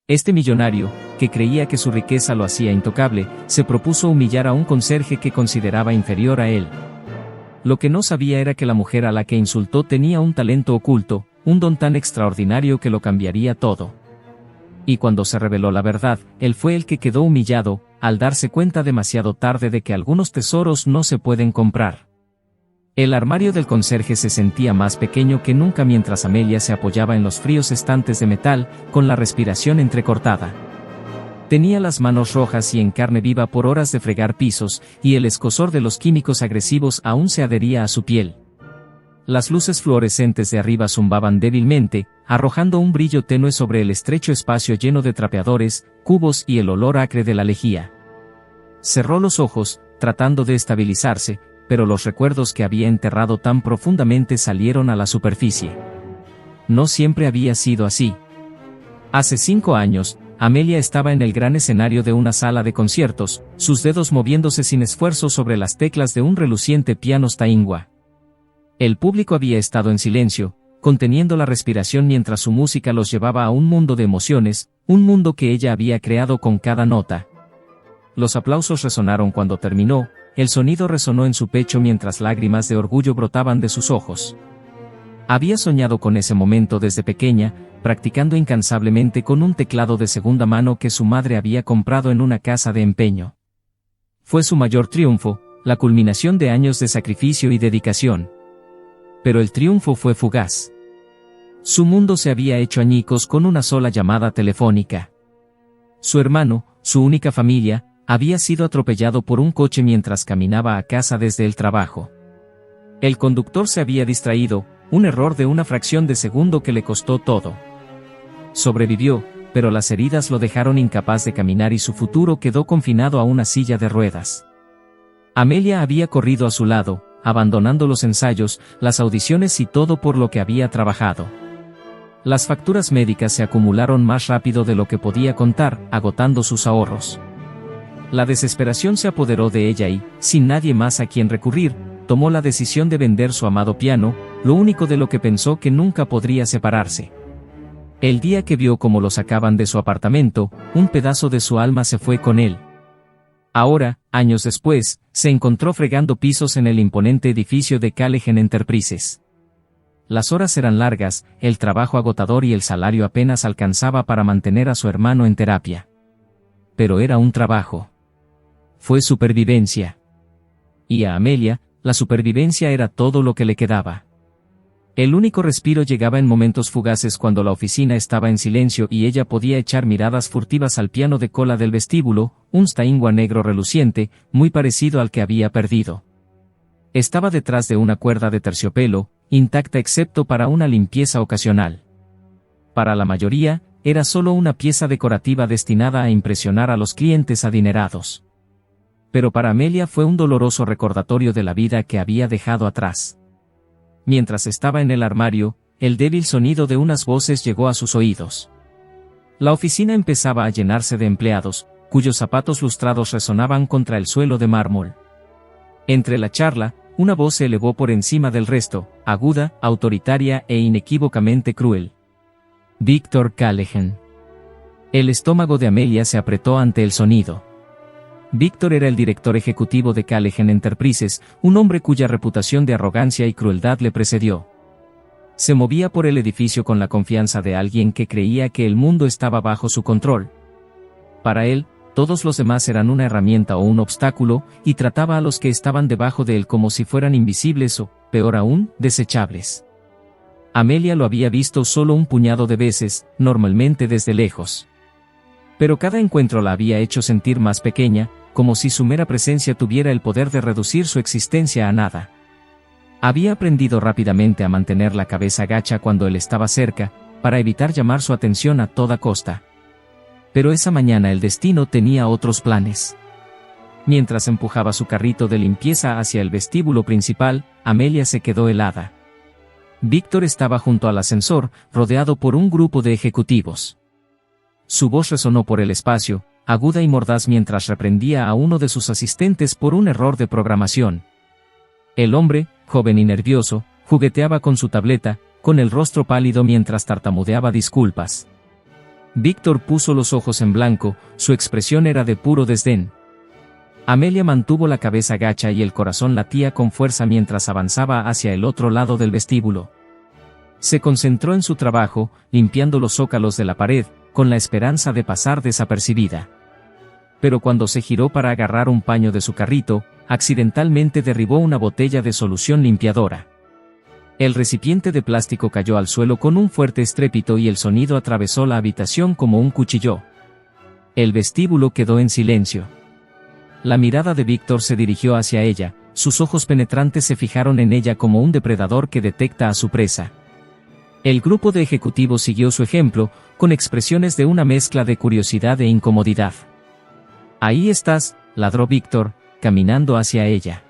Este millonario, que creía que su riqueza lo hacía intocable, se propuso humillar a un conserje que consideraba inferior a él. Lo que no sabía era que la mujer a la que insultó tenía un talento oculto, un don tan extraordinario que lo cambiaría todo. Y cuando se reveló la verdad, él fue el que quedó humillado, al darse cuenta demasiado tarde de que algunos tesoros no se pueden comprar. El armario del conserje se sentía más pequeño que nunca mientras Amelia se apoyaba en los fríos estantes de metal, con la respiración entrecortada. Tenía las manos rojas y en carne viva por horas de fregar pisos, y el escozor de los químicos agresivos aún se adhería a su piel. Las luces fluorescentes de arriba zumbaban débilmente, arrojando un brillo tenue sobre el estrecho espacio lleno de trapeadores, cubos y el olor acre de la lejía. Cerró los ojos, tratando de estabilizarse, pero los recuerdos que había enterrado tan profundamente salieron a la superficie. No siempre había sido así. Hace 5 años, Amelia estaba en el gran escenario de una sala de conciertos, sus dedos moviéndose sin esfuerzo sobre las teclas de un reluciente piano Steinway. El público había estado en silencio, conteniendo la respiración mientras su música los llevaba a un mundo de emociones, un mundo que ella había creado con cada nota. Los aplausos resonaron cuando terminó, el sonido resonó en su pecho mientras lágrimas de orgullo brotaban de sus ojos. Había soñado con ese momento desde pequeña, practicando incansablemente con un teclado de segunda mano que su madre había comprado en una casa de empeño. Fue su mayor triunfo, la culminación de años de sacrificio y dedicación. Pero el triunfo fue fugaz. Su mundo se había hecho añicos con una sola llamada telefónica. Su hermano, su única familia, había sido atropellado por un coche mientras caminaba a casa desde el trabajo. El conductor se había distraído, un error de una fracción de segundo que le costó todo. Sobrevivió, pero las heridas lo dejaron incapaz de caminar y su futuro quedó confinado a una silla de ruedas. Amelia había corrido a su lado, abandonando los ensayos, las audiciones y todo por lo que había trabajado. Las facturas médicas se acumularon más rápido de lo que podía contar, agotando sus ahorros. La desesperación se apoderó de ella y, sin nadie más a quien recurrir, tomó la decisión de vender su amado piano, lo único de lo que pensó que nunca podría separarse. El día que vio cómo lo sacaban de su apartamento, un pedazo de su alma se fue con él. Ahora, años después, se encontró fregando pisos en el imponente edificio de Callaghan Enterprises. Las horas eran largas, el trabajo agotador y el salario apenas alcanzaba para mantener a su hermano en terapia. Pero era un trabajo. Fue supervivencia. Y a Amelia, la supervivencia era todo lo que le quedaba. El único respiro llegaba en momentos fugaces cuando la oficina estaba en silencio y ella podía echar miradas furtivas al piano de cola del vestíbulo, un Steinway negro reluciente, muy parecido al que había perdido. Estaba detrás de una cuerda de terciopelo, intacta excepto para una limpieza ocasional. Para la mayoría, era solo una pieza decorativa destinada a impresionar a los clientes adinerados. Pero para Amelia fue un doloroso recordatorio de la vida que había dejado atrás. Mientras estaba en el armario, el débil sonido de unas voces llegó a sus oídos. La oficina empezaba a llenarse de empleados, cuyos zapatos lustrados resonaban contra el suelo de mármol. Entre la charla, una voz se elevó por encima del resto, aguda, autoritaria e inequívocamente cruel. Víctor Callaghan. El estómago de Amelia se apretó ante el sonido. Víctor era el director ejecutivo de Callaghan Enterprises, un hombre cuya reputación de arrogancia y crueldad le precedió. Se movía por el edificio con la confianza de alguien que creía que el mundo estaba bajo su control. Para él, todos los demás eran una herramienta o un obstáculo, y trataba a los que estaban debajo de él como si fueran invisibles o, peor aún, desechables. Amelia lo había visto solo un puñado de veces, normalmente desde lejos. Pero cada encuentro la había hecho sentir más pequeña, como si su mera presencia tuviera el poder de reducir su existencia a nada. Había aprendido rápidamente a mantener la cabeza gacha cuando él estaba cerca, para evitar llamar su atención a toda costa. Pero esa mañana el destino tenía otros planes. Mientras empujaba su carrito de limpieza hacia el vestíbulo principal, Amelia se quedó helada. Víctor estaba junto al ascensor, rodeado por un grupo de ejecutivos. Su voz resonó por el espacio, aguda y mordaz mientras reprendía a uno de sus asistentes por un error de programación. El hombre, joven y nervioso, jugueteaba con su tableta, con el rostro pálido mientras tartamudeaba disculpas. Víctor puso los ojos en blanco, su expresión era de puro desdén. Amelia mantuvo la cabeza gacha y el corazón latía con fuerza mientras avanzaba hacia el otro lado del vestíbulo. Se concentró en su trabajo, limpiando los zócalos de la pared, con la esperanza de pasar desapercibida. Pero cuando se giró para agarrar un paño de su carrito, accidentalmente derribó una botella de solución limpiadora. El recipiente de plástico cayó al suelo con un fuerte estrépito y el sonido atravesó la habitación como un cuchillo. El vestíbulo quedó en silencio. La mirada de Víctor se dirigió hacia ella, sus ojos penetrantes se fijaron en ella como un depredador que detecta a su presa. El grupo de ejecutivos siguió su ejemplo, con expresiones de una mezcla de curiosidad e incomodidad. «Ahí estás», ladró Víctor, caminando hacia ella.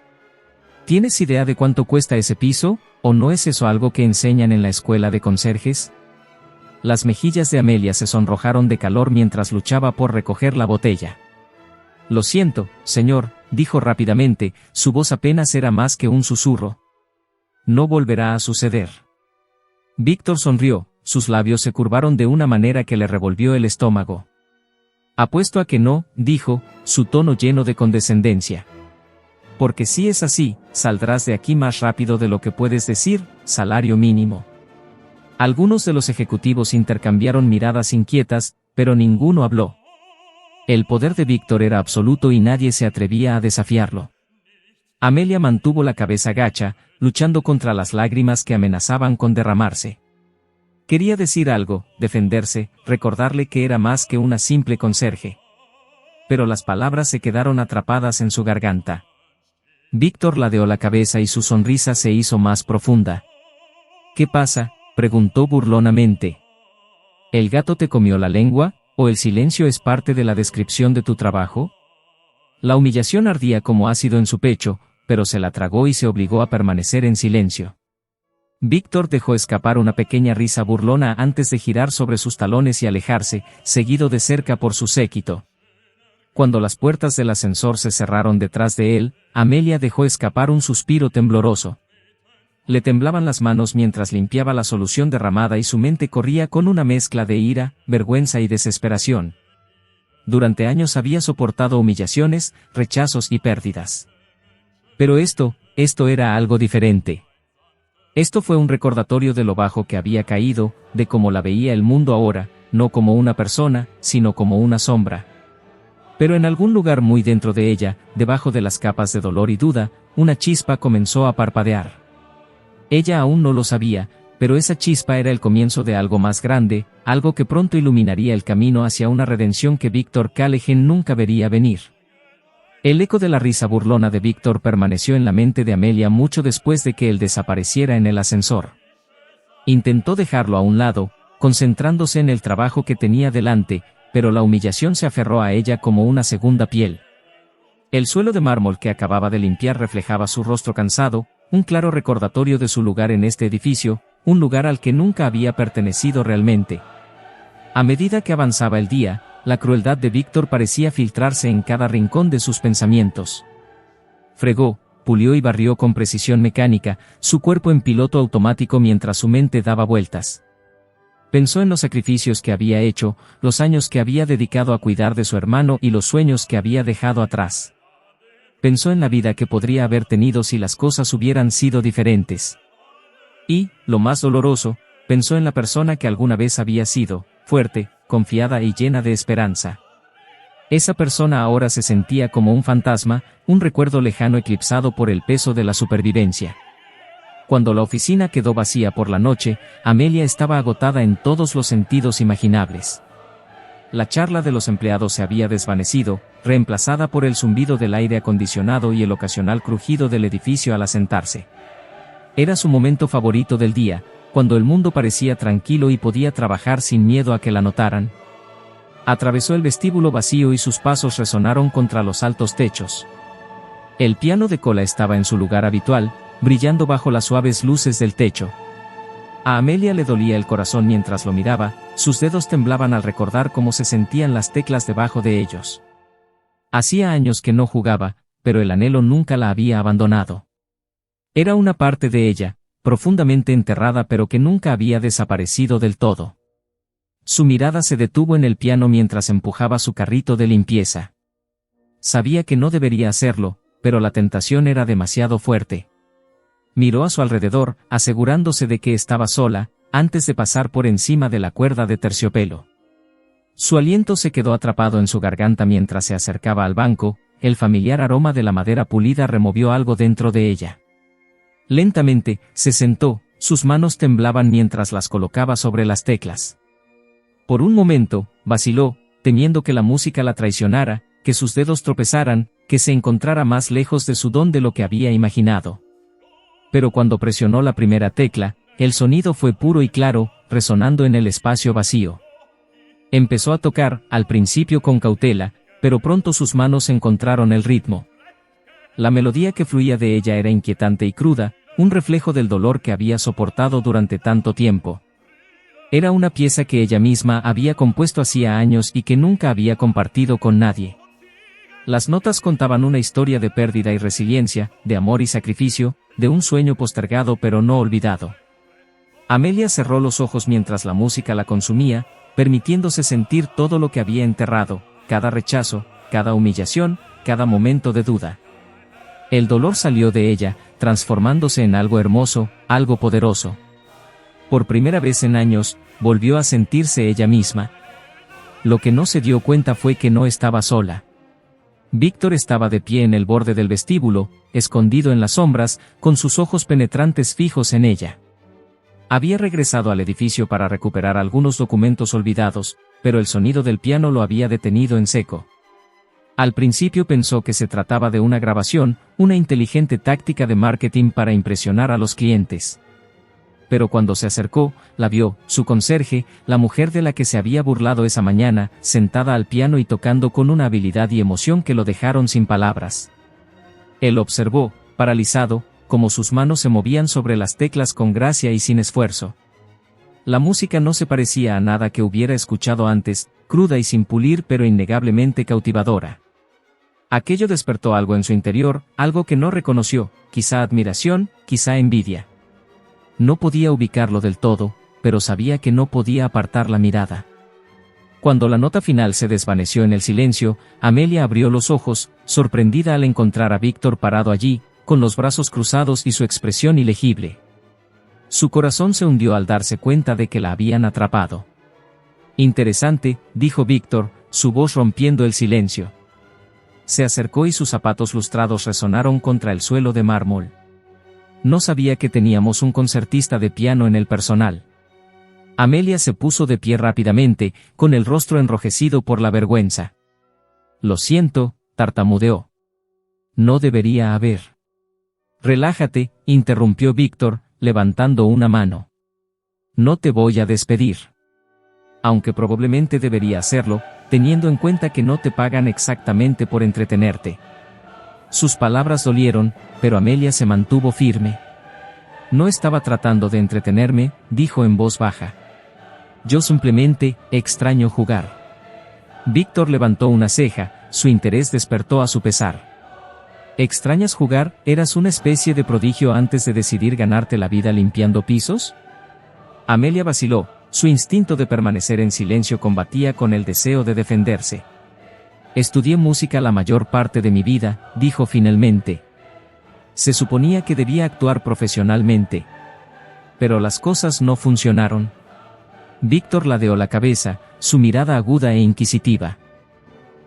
«¿Tienes idea de cuánto cuesta ese piso, o no es eso algo que enseñan en la escuela de conserjes?» Las mejillas de Amelia se sonrojaron de calor mientras luchaba por recoger la botella. «Lo siento, señor», dijo rápidamente, su voz apenas era más que un susurro. «No volverá a suceder». Víctor sonrió, sus labios se curvaron de una manera que le revolvió el estómago. «Apuesto a que no», dijo, su tono lleno de condescendencia. «Porque si es así, saldrás de aquí más rápido de lo que puedes decir, salario mínimo». Algunos de los ejecutivos intercambiaron miradas inquietas, pero ninguno habló. El poder de Víctor era absoluto y nadie se atrevía a desafiarlo. Amelia mantuvo la cabeza gacha, luchando contra las lágrimas que amenazaban con derramarse. Quería decir algo, defenderse, recordarle que era más que una simple conserje. Pero las palabras se quedaron atrapadas en su garganta. Víctor ladeó la cabeza y su sonrisa se hizo más profunda. «¿Qué pasa?», preguntó burlonamente. «¿El gato te comió la lengua, o el silencio es parte de la descripción de tu trabajo?» La humillación ardía como ácido en su pecho, pero se la tragó y se obligó a permanecer en silencio. Víctor dejó escapar una pequeña risa burlona antes de girar sobre sus talones y alejarse, seguido de cerca por su séquito. Cuando las puertas del ascensor se cerraron detrás de él, Amelia dejó escapar un suspiro tembloroso. Le temblaban las manos mientras limpiaba la solución derramada y su mente corría con una mezcla de ira, vergüenza y desesperación. Durante años había soportado humillaciones, rechazos y pérdidas. Pero esto era algo diferente. Esto fue un recordatorio de lo bajo que había caído, de cómo la veía el mundo ahora, no como una persona, sino como una sombra. Pero en algún lugar muy dentro de ella, debajo de las capas de dolor y duda, una chispa comenzó a parpadear. Ella aún no lo sabía, pero esa chispa era el comienzo de algo más grande, algo que pronto iluminaría el camino hacia una redención que Víctor Callahan nunca vería venir. El eco de la risa burlona de Víctor permaneció en la mente de Amelia mucho después de que él desapareciera en el ascensor. Intentó dejarlo a un lado, concentrándose en el trabajo que tenía delante, pero la humillación se aferró a ella como una segunda piel. El suelo de mármol que acababa de limpiar reflejaba su rostro cansado, un claro recordatorio de su lugar en este edificio, un lugar al que nunca había pertenecido realmente. A medida que avanzaba el día, la crueldad de Víctor parecía filtrarse en cada rincón de sus pensamientos. Fregó, pulió y barrió con precisión mecánica, su cuerpo en piloto automático mientras su mente daba vueltas. Pensó en los sacrificios que había hecho, los años que había dedicado a cuidar de su hermano y los sueños que había dejado atrás. Pensó en la vida que podría haber tenido si las cosas hubieran sido diferentes. Y, lo más doloroso, pensó en la persona que alguna vez había sido, fuerte, confiada y llena de esperanza. Esa persona ahora se sentía como un fantasma, un recuerdo lejano eclipsado por el peso de la supervivencia. Cuando la oficina quedó vacía por la noche, Amelia estaba agotada en todos los sentidos imaginables. La charla de los empleados se había desvanecido, reemplazada por el zumbido del aire acondicionado y el ocasional crujido del edificio al asentarse. Era su momento favorito del día, cuando el mundo parecía tranquilo y podía trabajar sin miedo a que la notaran. Atravesó el vestíbulo vacío y sus pasos resonaron contra los altos techos. El piano de cola estaba en su lugar habitual, brillando bajo las suaves luces del techo. A Amelia le dolía el corazón mientras lo miraba, sus dedos temblaban al recordar cómo se sentían las teclas debajo de ellos. Hacía años que no jugaba, pero el anhelo nunca la había abandonado. Era una parte de ella, profundamente enterrada pero que nunca había desaparecido del todo. Su mirada se detuvo en el piano mientras empujaba su carrito de limpieza. Sabía que no debería hacerlo, pero la tentación era demasiado fuerte. Miró a su alrededor, asegurándose de que estaba sola, antes de pasar por encima de la cuerda de terciopelo. Su aliento se quedó atrapado en su garganta mientras se acercaba al banco, el familiar aroma de la madera pulida removió algo dentro de ella. Lentamente, se sentó, sus manos temblaban mientras las colocaba sobre las teclas. Por un momento, vaciló, temiendo que la música la traicionara, que sus dedos tropezaran, que se encontrara más lejos de su don de lo que había imaginado. Pero cuando presionó la primera tecla, el sonido fue puro y claro, resonando en el espacio vacío. Empezó a tocar, al principio con cautela, pero pronto sus manos encontraron el ritmo. La melodía que fluía de ella era inquietante y cruda, un reflejo del dolor que había soportado durante tanto tiempo. Era una pieza que ella misma había compuesto hacía años y que nunca había compartido con nadie. Las notas contaban una historia de pérdida y resiliencia, de amor y sacrificio, de un sueño postergado pero no olvidado. Amelia cerró los ojos mientras la música la consumía, permitiéndose sentir todo lo que había enterrado, cada rechazo, cada humillación, cada momento de duda. El dolor salió de ella, transformándose en algo hermoso, algo poderoso. Por primera vez en años, volvió a sentirse ella misma. Lo que no se dio cuenta fue que no estaba sola. Víctor estaba de pie en el borde del vestíbulo, escondido en las sombras, con sus ojos penetrantes fijos en ella. Había regresado al edificio para recuperar algunos documentos olvidados, pero el sonido del piano lo había detenido en seco. Al principio pensó que se trataba de una grabación, una inteligente táctica de marketing para impresionar a los clientes. Pero cuando se acercó, la vio, su conserje, la mujer de la que se había burlado esa mañana, sentada al piano y tocando con una habilidad y emoción que lo dejaron sin palabras. Él observó, paralizado, cómo sus manos se movían sobre las teclas con gracia y sin esfuerzo. La música no se parecía a nada que hubiera escuchado antes, cruda y sin pulir pero innegablemente cautivadora. Aquello despertó algo en su interior, algo que no reconoció, quizá admiración, quizá envidia. No podía ubicarlo del todo, pero sabía que no podía apartar la mirada. Cuando la nota final se desvaneció en el silencio, Amelia abrió los ojos, sorprendida al encontrar a Víctor parado allí, con los brazos cruzados y su expresión ilegible. Su corazón se hundió al darse cuenta de que la habían atrapado. Interesante, dijo Víctor, su voz rompiendo el silencio. Se acercó y sus zapatos lustrados resonaron contra el suelo de mármol. No sabía que teníamos un concertista de piano en el personal. Amelia se puso de pie rápidamente, con el rostro enrojecido por la vergüenza. Lo siento, tartamudeó. No debería haber. Relájate, interrumpió Víctor, levantando una mano. No te voy a despedir. Aunque probablemente debería hacerlo, teniendo en cuenta que no te pagan exactamente por entretenerte. Sus palabras dolieron, pero Amelia se mantuvo firme. No estaba tratando de entretenerme, dijo en voz baja. Yo simplemente, extraño jugar. Víctor levantó una ceja, su interés despertó a su pesar. ¿Extrañas jugar? ¿Eras una especie de prodigio antes de decidir ganarte la vida limpiando pisos? Amelia vaciló, su instinto de permanecer en silencio combatía con el deseo de defenderse. Estudié música la mayor parte de mi vida, dijo finalmente. Se suponía que debía actuar profesionalmente. Pero las cosas no funcionaron. Víctor ladeó la cabeza, su mirada aguda e inquisitiva.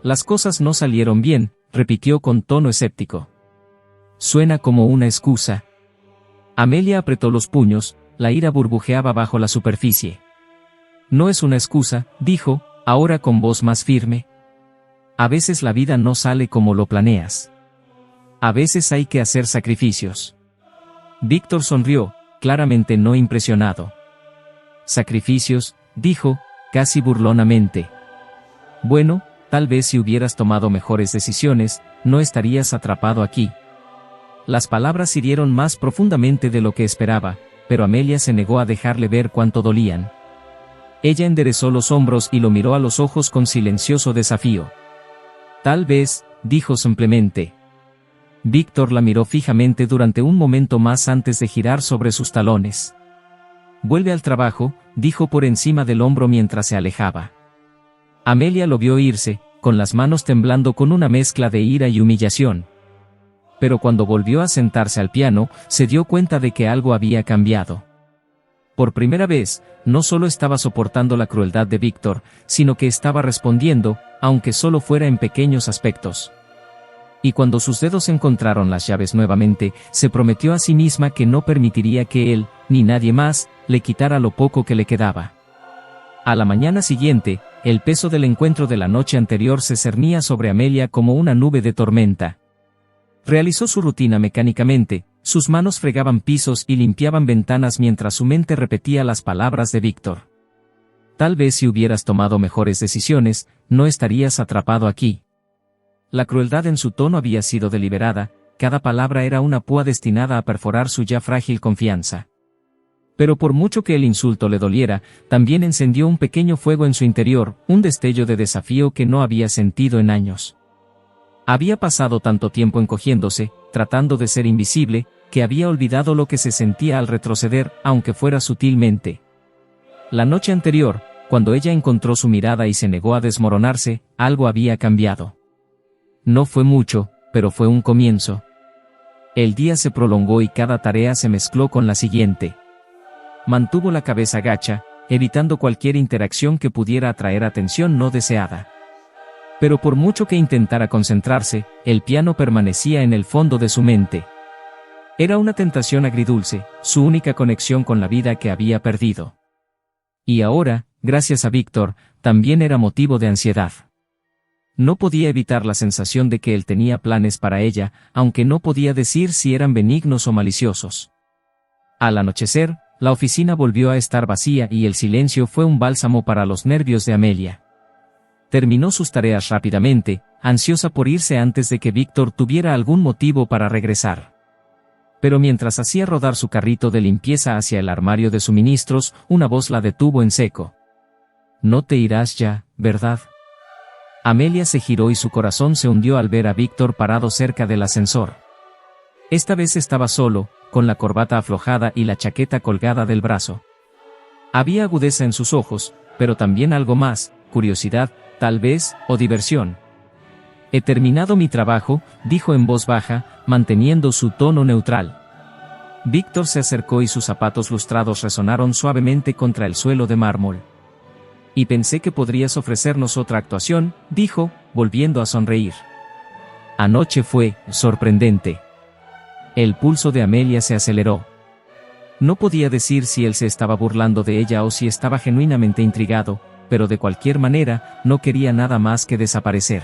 Las cosas no salieron bien, repitió con tono escéptico. Suena como una excusa. Amelia apretó los puños, la ira burbujeaba bajo la superficie. No es una excusa, dijo, ahora con voz más firme. A veces la vida no sale como lo planeas. A veces hay que hacer sacrificios. Víctor sonrió, claramente no impresionado. Sacrificios, dijo, casi burlonamente. Bueno, tal vez si hubieras tomado mejores decisiones, no estarías atrapado aquí. Las palabras hirieron más profundamente de lo que esperaba, pero Amelia se negó a dejarle ver cuánto dolían. Ella enderezó los hombros y lo miró a los ojos con silencioso desafío. Tal vez, dijo simplemente. Víctor la miró fijamente durante un momento más antes de girar sobre sus talones. Vuelve al trabajo, dijo por encima del hombro mientras se alejaba. Amelia lo vio irse, con las manos temblando con una mezcla de ira y humillación. Pero cuando volvió a sentarse al piano, se dio cuenta de que algo había cambiado. Por primera vez, no solo estaba soportando la crueldad de Víctor, sino que estaba respondiendo, aunque solo fuera en pequeños aspectos. Y cuando sus dedos encontraron las llaves nuevamente, se prometió a sí misma que no permitiría que él, ni nadie más, le quitara lo poco que le quedaba. A la mañana siguiente, el peso del encuentro de la noche anterior se cernía sobre Amelia como una nube de tormenta. Realizó su rutina mecánicamente, sus manos fregaban pisos y limpiaban ventanas mientras su mente repetía las palabras de Víctor. Tal vez si hubieras tomado mejores decisiones, no estarías atrapado aquí. La crueldad en su tono había sido deliberada, cada palabra era una púa destinada a perforar su ya frágil confianza. Pero por mucho que el insulto le doliera, también encendió un pequeño fuego en su interior, un destello de desafío que no había sentido en años. Había pasado tanto tiempo encogiéndose, tratando de ser invisible, que había olvidado lo que se sentía al retroceder, aunque fuera sutilmente. La noche anterior, cuando ella encontró su mirada y se negó a desmoronarse, algo había cambiado. No fue mucho, pero fue un comienzo. El día se prolongó y cada tarea se mezcló con la siguiente. Mantuvo la cabeza gacha, evitando cualquier interacción que pudiera atraer atención no deseada. Pero por mucho que intentara concentrarse, el piano permanecía en el fondo de su mente. Era una tentación agridulce, su única conexión con la vida que había perdido. Y ahora, gracias a Víctor, también era motivo de ansiedad. No podía evitar la sensación de que él tenía planes para ella, aunque no podía decir si eran benignos o maliciosos. Al anochecer, la oficina volvió a estar vacía y el silencio fue un bálsamo para los nervios de Amelia. Terminó sus tareas rápidamente, ansiosa por irse antes de que Víctor tuviera algún motivo para regresar. Pero mientras hacía rodar su carrito de limpieza hacia el armario de suministros, una voz la detuvo en seco. «No te irás ya, ¿verdad?». Amelia se giró y su corazón se hundió al ver a Víctor parado cerca del ascensor. Esta vez estaba solo, con la corbata aflojada y la chaqueta colgada del brazo. Había agudeza en sus ojos, pero también algo más, curiosidad, tal vez, o diversión. «He terminado mi trabajo», dijo en voz baja, manteniendo su tono neutral. Víctor se acercó y sus zapatos lustrados resonaron suavemente contra el suelo de mármol. «Y pensé que podrías ofrecernos otra actuación», dijo, volviendo a sonreír. Anoche fue sorprendente. El pulso de Amelia se aceleró. No podía decir si él se estaba burlando de ella o si estaba genuinamente intrigado, pero de cualquier manera, no quería nada más que desaparecer.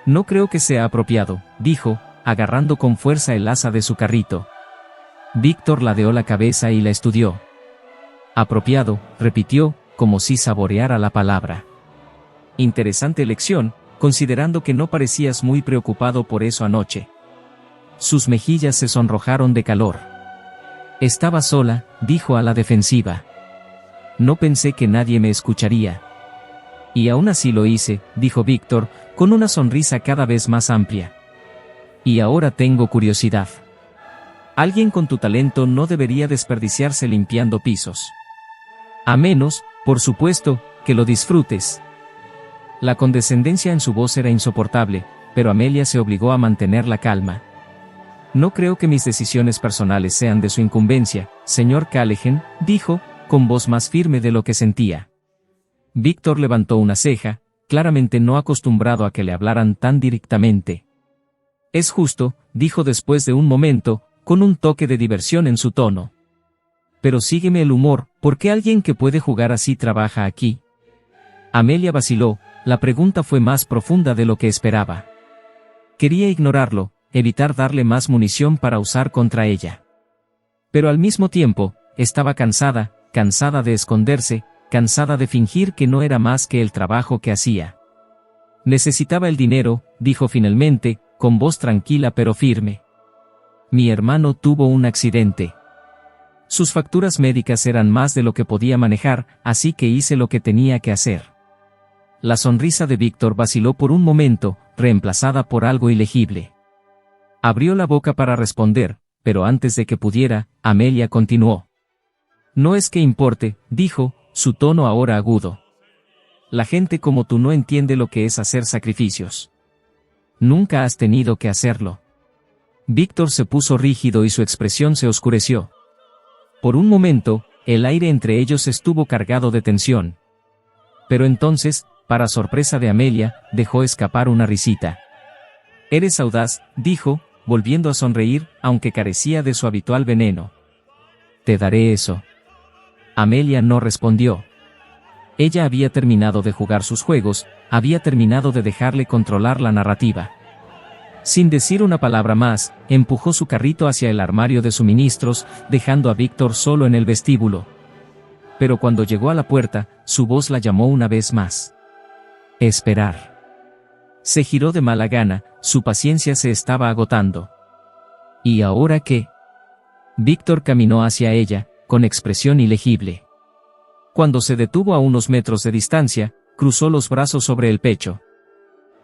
«No creo que sea apropiado», dijo, agarrando con fuerza el asa de su carrito. Víctor ladeó la cabeza y la estudió. «Apropiado», repitió, como si saboreara la palabra. «Interesante elección, considerando que no parecías muy preocupado por eso anoche». Sus mejillas se sonrojaron de calor. «Estaba sola», dijo a la defensiva. «No pensé que nadie me escucharía». «Y aún así lo hice», dijo Víctor, con una sonrisa cada vez más amplia. «Y ahora tengo curiosidad. Alguien con tu talento no debería desperdiciarse limpiando pisos. A menos, por supuesto, que lo disfrutes». La condescendencia en su voz era insoportable, pero Amelia se obligó a mantener la calma. «No creo que mis decisiones personales sean de su incumbencia, señor Callaghan», dijo, con voz más firme de lo que sentía. Víctor levantó una ceja, claramente no acostumbrado a que le hablaran tan directamente. «Es justo», dijo después de un momento, con un toque de diversión en su tono. «Pero sígueme el humor, ¿por qué alguien que puede jugar así trabaja aquí?». Amelia vaciló, la pregunta fue más profunda de lo que esperaba. Quería ignorarlo, evitar darle más munición para usar contra ella. Pero al mismo tiempo, estaba cansada de esconderse, cansada de fingir que no era más que el trabajo que hacía. «Necesitaba el dinero», dijo finalmente, con voz tranquila pero firme. «Mi hermano tuvo un accidente. Sus facturas médicas eran más de lo que podía manejar, así que hice lo que tenía que hacer». La sonrisa de Víctor vaciló por un momento, reemplazada por algo ilegible. Abrió la boca para responder, pero antes de que pudiera, Amelia continuó. No es que importe, dijo, su tono ahora agudo. La gente como tú no entiende lo que es hacer sacrificios. Nunca has tenido que hacerlo. Víctor se puso rígido y su expresión se oscureció. Por un momento, el aire entre ellos estuvo cargado de tensión. Pero entonces, para sorpresa de Amelia, dejó escapar una risita. Eres audaz, dijo, volviendo a sonreír, aunque carecía de su habitual veneno. Te daré eso. Amelia no respondió. Ella había terminado de jugar sus juegos, había terminado de dejarle controlar la narrativa. Sin decir una palabra más, empujó su carrito hacia el armario de suministros, dejando a Víctor solo en el vestíbulo. Pero cuando llegó a la puerta, su voz la llamó una vez más. Esperar. Se giró de mala gana, su paciencia se estaba agotando. ¿Y ahora qué? Víctor caminó hacia ella, con expresión ilegible. Cuando se detuvo a unos metros de distancia, cruzó los brazos sobre el pecho.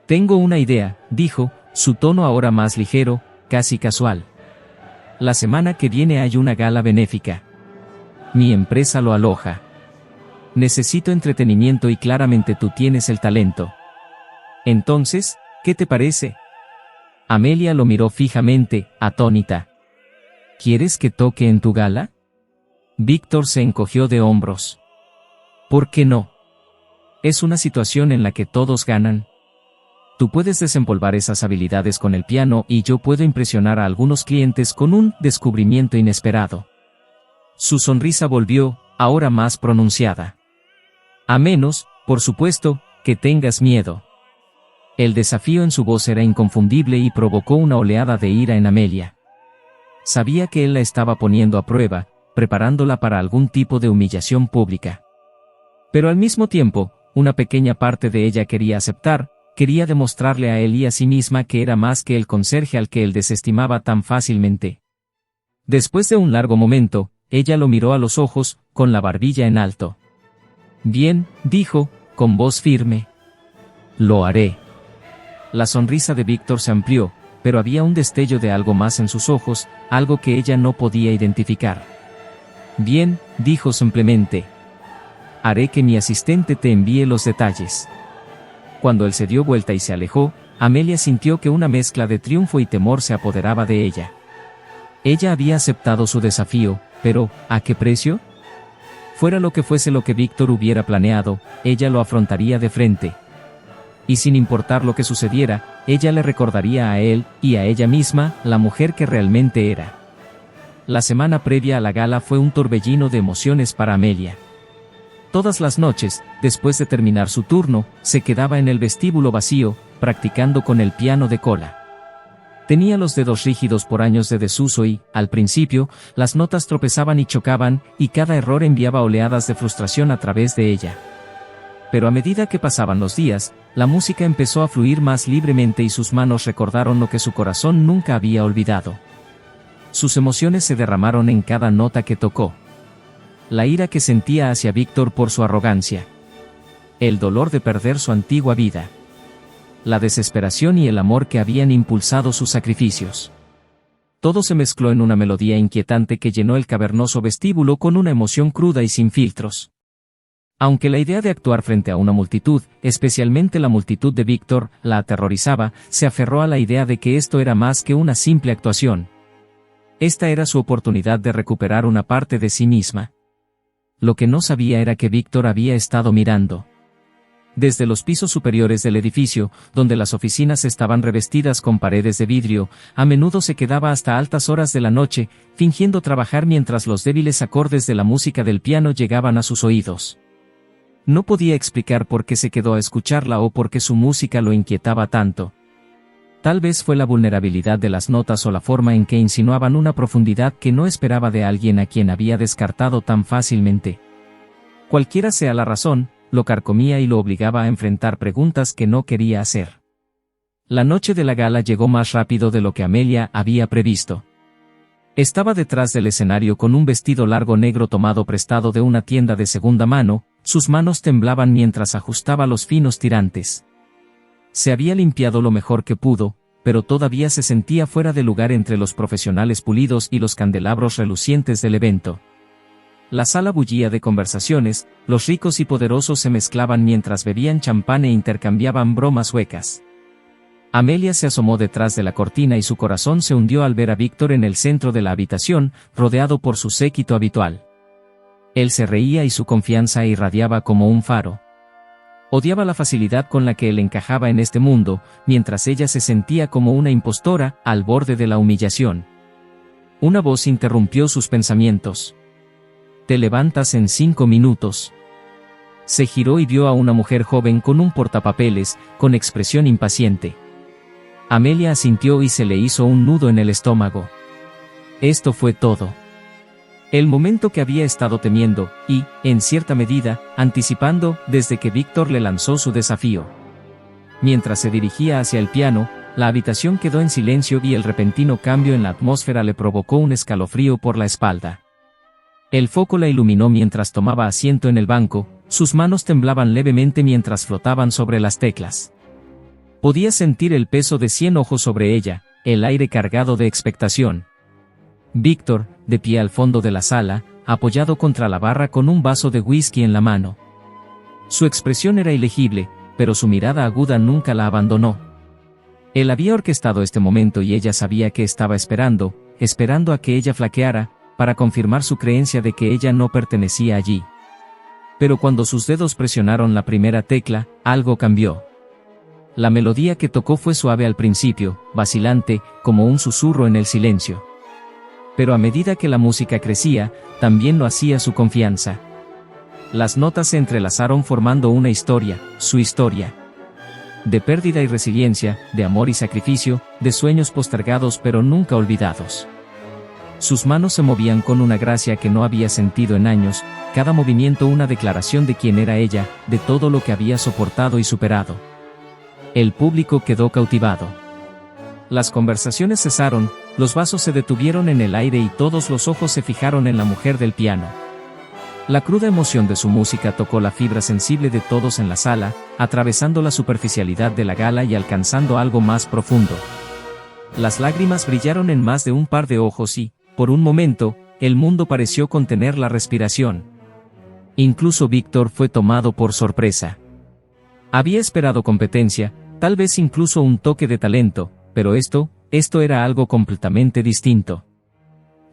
Tengo una idea, dijo, su tono ahora más ligero, casi casual. La semana que viene hay una gala benéfica. Mi empresa lo aloja. Necesito entretenimiento y claramente tú tienes el talento. Entonces, ¿qué te parece? Amelia lo miró fijamente, atónita. ¿Quieres que toque en tu gala? Víctor se encogió de hombros. ¿Por qué no? Es una situación en la que todos ganan. Tú puedes desempolvar esas habilidades con el piano y yo puedo impresionar a algunos clientes con un descubrimiento inesperado. Su sonrisa volvió, ahora más pronunciada. A menos, por supuesto, que tengas miedo. El desafío en su voz era inconfundible y provocó una oleada de ira en Amelia. Sabía que él la estaba poniendo a prueba, preparándola para algún tipo de humillación pública. Pero al mismo tiempo, una pequeña parte de ella quería aceptar, quería demostrarle a él y a sí misma que era más que el conserje al que él desestimaba tan fácilmente. Después de un largo momento, ella lo miró a los ojos, con la barbilla en alto. Bien, dijo, con voz firme. Lo haré. La sonrisa de Víctor se amplió, pero había un destello de algo más en sus ojos, algo que ella no podía identificar. Bien, dijo simplemente. Haré que mi asistente te envíe los detalles. Cuando él se dio vuelta y se alejó, Amelia sintió que una mezcla de triunfo y temor se apoderaba de ella. Ella había aceptado su desafío, pero, ¿a qué precio? Fuera lo que fuese lo que Víctor hubiera planeado, ella lo afrontaría de frente. Y sin importar lo que sucediera, ella le recordaría a él, y a ella misma, la mujer que realmente era. La semana previa a la gala fue un torbellino de emociones para Amelia. Todas las noches, después de terminar su turno, se quedaba en el vestíbulo vacío, practicando con el piano de cola. Tenía los dedos rígidos por años de desuso y, al principio, las notas tropezaban y chocaban, y cada error enviaba oleadas de frustración a través de ella. Pero a medida que pasaban los días, la música empezó a fluir más libremente y sus manos recordaron lo que su corazón nunca había olvidado. Sus emociones se derramaron en cada nota que tocó. La ira que sentía hacia Víctor por su arrogancia. El dolor de perder su antigua vida. La desesperación y el amor que habían impulsado sus sacrificios. Todo se mezcló en una melodía inquietante que llenó el cavernoso vestíbulo con una emoción cruda y sin filtros. Aunque la idea de actuar frente a una multitud, especialmente la multitud de Víctor, la aterrorizaba, se aferró a la idea de que esto era más que una simple actuación. Esta era su oportunidad de recuperar una parte de sí misma. Lo que no sabía era que Víctor había estado mirando. Desde los pisos superiores del edificio, donde las oficinas estaban revestidas con paredes de vidrio, a menudo se quedaba hasta altas horas de la noche, fingiendo trabajar mientras los débiles acordes de la música del piano llegaban a sus oídos. No podía explicar por qué se quedó a escucharla o por qué su música lo inquietaba tanto. Tal vez fue la vulnerabilidad de las notas o la forma en que insinuaban una profundidad que no esperaba de alguien a quien había descartado tan fácilmente. Cualquiera sea la razón, lo carcomía y lo obligaba a enfrentar preguntas que no quería hacer. La noche de la gala llegó más rápido de lo que Amelia había previsto. Estaba detrás del escenario con un vestido largo negro tomado prestado de una tienda de segunda mano, sus manos temblaban mientras ajustaba los finos tirantes. Se había limpiado lo mejor que pudo, pero todavía se sentía fuera de lugar entre los profesionales pulidos y los candelabros relucientes del evento. La sala bullía de conversaciones, los ricos y poderosos se mezclaban mientras bebían champán e intercambiaban bromas huecas. Amelia se asomó detrás de la cortina y su corazón se hundió al ver a Víctor en el centro de la habitación, rodeado por su séquito habitual. Él se reía y su confianza irradiaba como un faro. Odiaba la facilidad con la que él encajaba en este mundo, mientras ella se sentía como una impostora, al borde de la humillación. Una voz interrumpió sus pensamientos. «Te levantas en 5 minutos». Se giró y vio a una mujer joven con un portapapeles, con expresión impaciente. Amelia asintió y se le hizo un nudo en el estómago. Esto fue todo. El momento que había estado temiendo, y, en cierta medida, anticipando, desde que Víctor le lanzó su desafío. Mientras se dirigía hacia el piano, la habitación quedó en silencio y el repentino cambio en la atmósfera le provocó un escalofrío por la espalda. El foco la iluminó mientras tomaba asiento en el banco, sus manos temblaban levemente mientras flotaban sobre las teclas. Podía sentir el peso de 100 ojos sobre ella, el aire cargado de expectación. Víctor, de pie al fondo de la sala, apoyado contra la barra con un vaso de whisky en la mano. Su expresión era ilegible, pero su mirada aguda nunca la abandonó. Él había orquestado este momento y ella sabía que estaba esperando a que ella flaqueara, para confirmar su creencia de que ella no pertenecía allí. Pero cuando sus dedos presionaron la primera tecla, algo cambió. La melodía que tocó fue suave al principio, vacilante, como un susurro en el silencio. Pero a medida que la música crecía, también lo hacía su confianza. Las notas se entrelazaron formando una historia, su historia. De pérdida y resiliencia, de amor y sacrificio, de sueños postergados pero nunca olvidados. Sus manos se movían con una gracia que no había sentido en años, cada movimiento una declaración de quién era ella, de todo lo que había soportado y superado. El público quedó cautivado. Las conversaciones cesaron, los vasos se detuvieron en el aire y todos los ojos se fijaron en la mujer del piano. La cruda emoción de su música tocó la fibra sensible de todos en la sala, atravesando la superficialidad de la gala y alcanzando algo más profundo. Las lágrimas brillaron en más de un par de ojos y, por un momento, el mundo pareció contener la respiración. Incluso Víctor fue tomado por sorpresa. Había esperado competencia, tal vez incluso un toque de talento, pero esto era algo completamente distinto.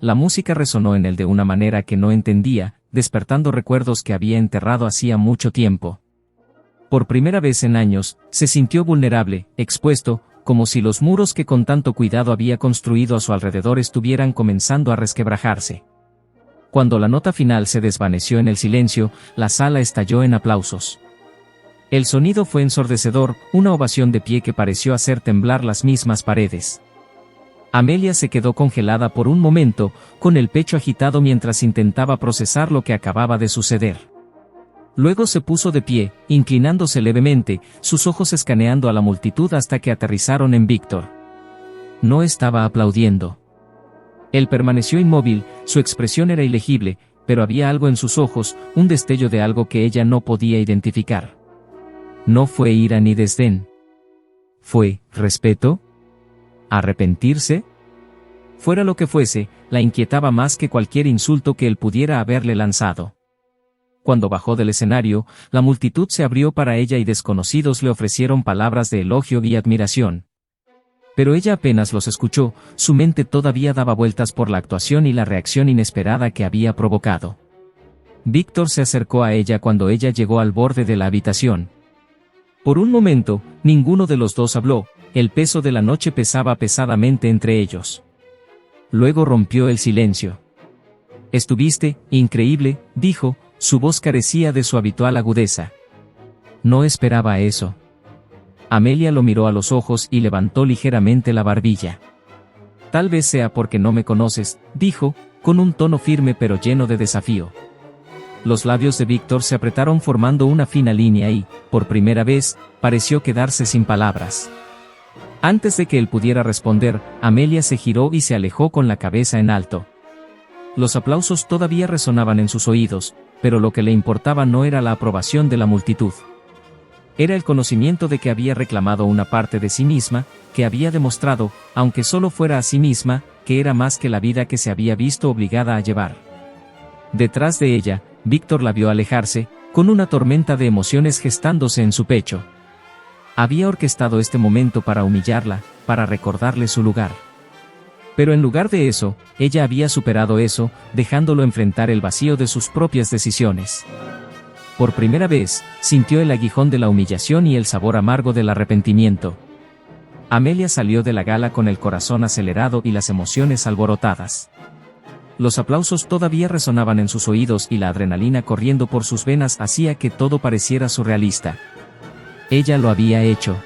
La música resonó en él de una manera que no entendía, despertando recuerdos que había enterrado hacía mucho tiempo. Por primera vez en años, se sintió vulnerable, expuesto, como si los muros que con tanto cuidado había construido a su alrededor estuvieran comenzando a resquebrajarse. Cuando la nota final se desvaneció en el silencio, la sala estalló en aplausos. El sonido fue ensordecedor, una ovación de pie que pareció hacer temblar las mismas paredes. Amelia se quedó congelada por un momento, con el pecho agitado mientras intentaba procesar lo que acababa de suceder. Luego se puso de pie, inclinándose levemente, sus ojos escaneando a la multitud hasta que aterrizaron en Víctor. No estaba aplaudiendo. Él permaneció inmóvil, su expresión era ilegible, pero había algo en sus ojos, un destello de algo que ella no podía identificar. No fue ira ni desdén. ¿Fue respeto? ¿Arrepentirse? Fuera lo que fuese, la inquietaba más que cualquier insulto que él pudiera haberle lanzado. Cuando bajó del escenario, la multitud se abrió para ella y desconocidos le ofrecieron palabras de elogio y admiración. Pero ella apenas los escuchó, su mente todavía daba vueltas por la actuación y la reacción inesperada que había provocado. Víctor se acercó a ella cuando ella llegó al borde de la habitación. Por un momento, ninguno de los dos habló, el peso de la noche pesaba pesadamente entre ellos. Luego rompió el silencio. «Estuviste increíble», dijo, su voz carecía de su habitual agudeza. No esperaba eso. Amelia lo miró a los ojos y levantó ligeramente la barbilla. «Tal vez sea porque no me conoces», dijo, con un tono firme pero lleno de desafío. Los labios de Víctor se apretaron formando una fina línea y, por primera vez, pareció quedarse sin palabras. Antes de que él pudiera responder, Amelia se giró y se alejó con la cabeza en alto. Los aplausos todavía resonaban en sus oídos, pero lo que le importaba no era la aprobación de la multitud. Era el conocimiento de que había reclamado una parte de sí misma, que había demostrado, aunque solo fuera a sí misma, que era más que la vida que se había visto obligada a llevar. Detrás de ella, Víctor la vio alejarse, con una tormenta de emociones gestándose en su pecho. Había orquestado este momento para humillarla, para recordarle su lugar. Pero en lugar de eso, ella había superado eso, dejándolo enfrentar el vacío de sus propias decisiones. Por primera vez, sintió el aguijón de la humillación y el sabor amargo del arrepentimiento. Amelia salió de la gala con el corazón acelerado y las emociones alborotadas. Los aplausos todavía resonaban en sus oídos y la adrenalina corriendo por sus venas hacía que todo pareciera surrealista. Ella lo había hecho.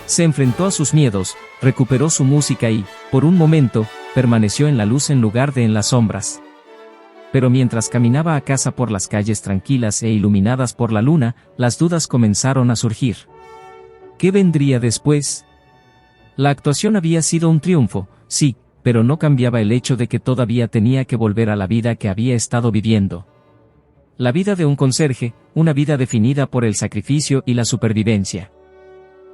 Se enfrentó a sus miedos, recuperó su música y, por un momento, permaneció en la luz en lugar de en las sombras. Pero mientras caminaba a casa por las calles tranquilas e iluminadas por la luna, las dudas comenzaron a surgir. ¿Qué vendría después? La actuación había sido un triunfo, sí, pero no cambiaba el hecho de que todavía tenía que volver a la vida que había estado viviendo. La vida de un conserje, una vida definida por el sacrificio y la supervivencia.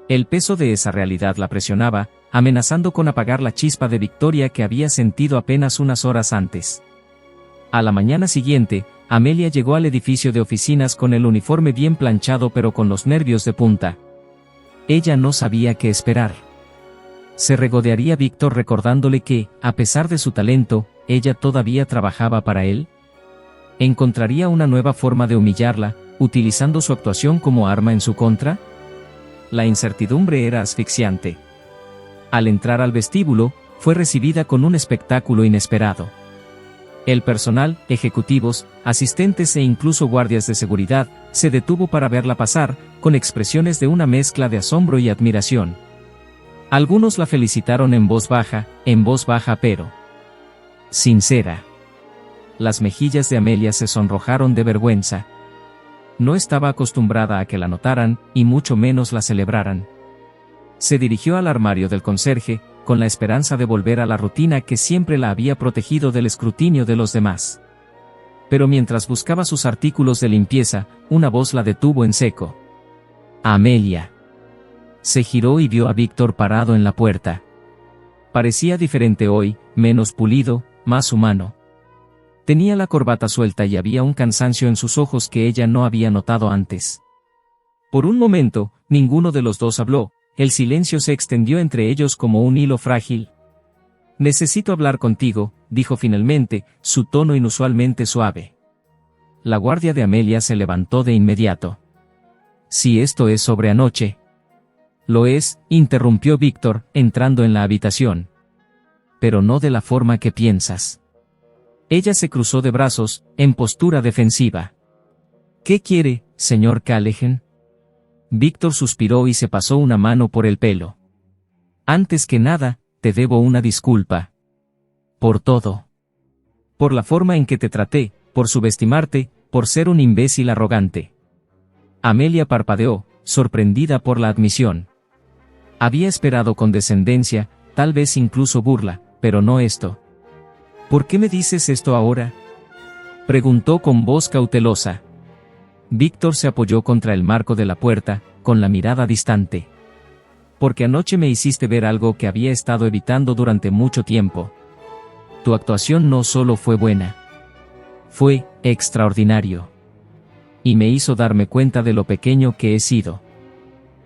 El peso de esa realidad la presionaba, amenazando con apagar la chispa de victoria que había sentido apenas unas horas antes. A la mañana siguiente, Amelia llegó al edificio de oficinas con el uniforme bien planchado pero con los nervios de punta. Ella no sabía qué esperar. Se regodearía Víctor recordándole que, a pesar de su talento, ella todavía trabajaba para él. ¿Encontraría una nueva forma de humillarla, utilizando su actuación como arma en su contra? La incertidumbre era asfixiante. Al entrar al vestíbulo, fue recibida con un espectáculo inesperado. El personal, ejecutivos, asistentes e incluso guardias de seguridad, se detuvo para verla pasar, con expresiones de una mezcla de asombro y admiración. Algunos la felicitaron en voz baja pero sincera. Las mejillas de Amelia se sonrojaron de vergüenza. No estaba acostumbrada a que la notaran, y mucho menos la celebraran. Se dirigió al armario del conserje, con la esperanza de volver a la rutina que siempre la había protegido del escrutinio de los demás. Pero mientras buscaba sus artículos de limpieza, una voz la detuvo en seco. «Amelia». Se giró y vio a Víctor parado en la puerta. Parecía diferente hoy, menos pulido, más humano. Tenía la corbata suelta y había un cansancio en sus ojos que ella no había notado antes. Por un momento, ninguno de los dos habló, el silencio se extendió entre ellos como un hilo frágil. «Necesito hablar contigo», dijo finalmente, su tono inusualmente suave. La guardia de Amelia se levantó de inmediato. «Si esto es sobre anoche». «Lo es», interrumpió Víctor, entrando en la habitación. «Pero no de la forma que piensas». Ella se cruzó de brazos, en postura defensiva. «¿Qué quiere, señor Callaghan?» Víctor suspiró y se pasó una mano por el pelo. «Antes que nada, te debo una disculpa. Por todo. Por la forma en que te traté, por subestimarte, por ser un imbécil arrogante». Amelia parpadeó, sorprendida por la admisión. Había esperado condescendencia, tal vez incluso burla, pero no esto. «¿Por qué me dices esto ahora?», preguntó con voz cautelosa. Víctor se apoyó contra el marco de la puerta, con la mirada distante. «Porque anoche me hiciste ver algo que había estado evitando durante mucho tiempo. Tu actuación no solo fue buena. Fue extraordinario. Y me hizo darme cuenta de lo pequeño que he sido.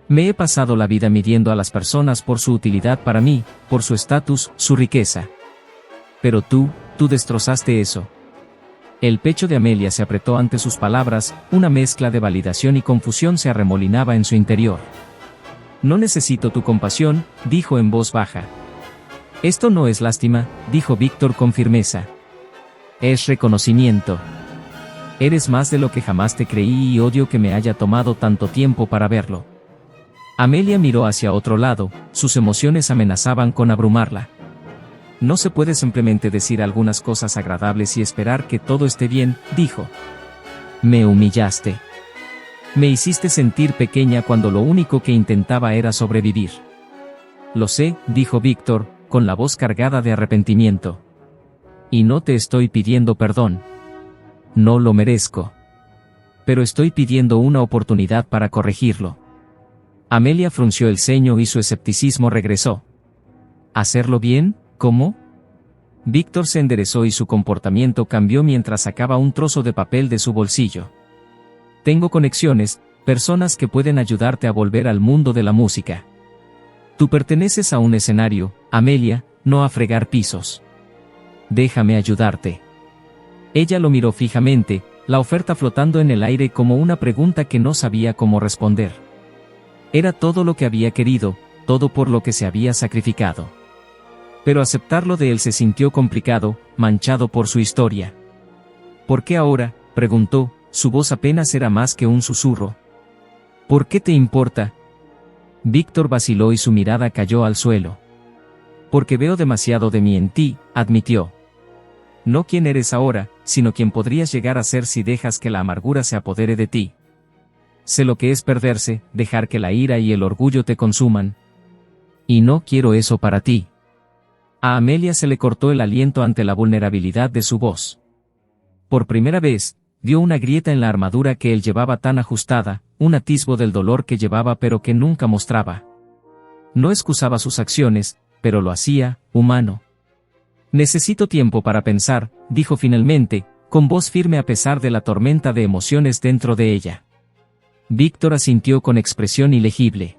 Me he pasado la vida midiendo a las personas por su utilidad para mí, por su estatus, su riqueza. Pero tú destrozaste eso». El pecho de Amelia se apretó ante sus palabras, una mezcla de validación y confusión se arremolinaba en su interior. «No necesito tu compasión», dijo en voz baja. «Esto no es lástima», dijo Víctor con firmeza. «Es reconocimiento. Eres más de lo que jamás te creí y odio que me haya tomado tanto tiempo para verlo». Amelia miró hacia otro lado, sus emociones amenazaban con abrumarla. «No se puede simplemente decir algunas cosas agradables y esperar que todo esté bien», dijo. «Me humillaste. Me hiciste sentir pequeña cuando lo único que intentaba era sobrevivir». «Lo sé», dijo Víctor, con la voz cargada de arrepentimiento. «Y no te estoy pidiendo perdón. No lo merezco. Pero estoy pidiendo una oportunidad para corregirlo». Amelia frunció el ceño y su escepticismo regresó. «¿Hacerlo bien? ¿Cómo?». Víctor se enderezó y su comportamiento cambió mientras sacaba un trozo de papel de su bolsillo. Tengo conexiones, personas que pueden ayudarte a volver al mundo de la música. Tú perteneces a un escenario, Amelia, no a fregar pisos. Déjame ayudarte. Ella lo miró fijamente, la oferta flotando en el aire como una pregunta que no sabía cómo responder. Era todo lo que había querido, todo por lo que se había sacrificado. Pero aceptarlo de él se sintió complicado, manchado por su historia. ¿Por qué ahora?, preguntó, su voz apenas era más que un susurro. ¿Por qué te importa? Víctor vaciló y su mirada cayó al suelo. Porque veo demasiado de mí en ti, admitió. No quién eres ahora, sino quién podrías llegar a ser si dejas que la amargura se apodere de ti. Sé lo que es perderse, dejar que la ira y el orgullo te consuman. Y no quiero eso para ti. A Amelia se le cortó el aliento ante la vulnerabilidad de su voz. Por primera vez, vio una grieta en la armadura que él llevaba tan ajustada, un atisbo del dolor que llevaba pero que nunca mostraba. No excusaba sus acciones, pero lo hacía, humano. Necesito tiempo para pensar, dijo finalmente, con voz firme a pesar de la tormenta de emociones dentro de ella. Víctor asintió con expresión ilegible.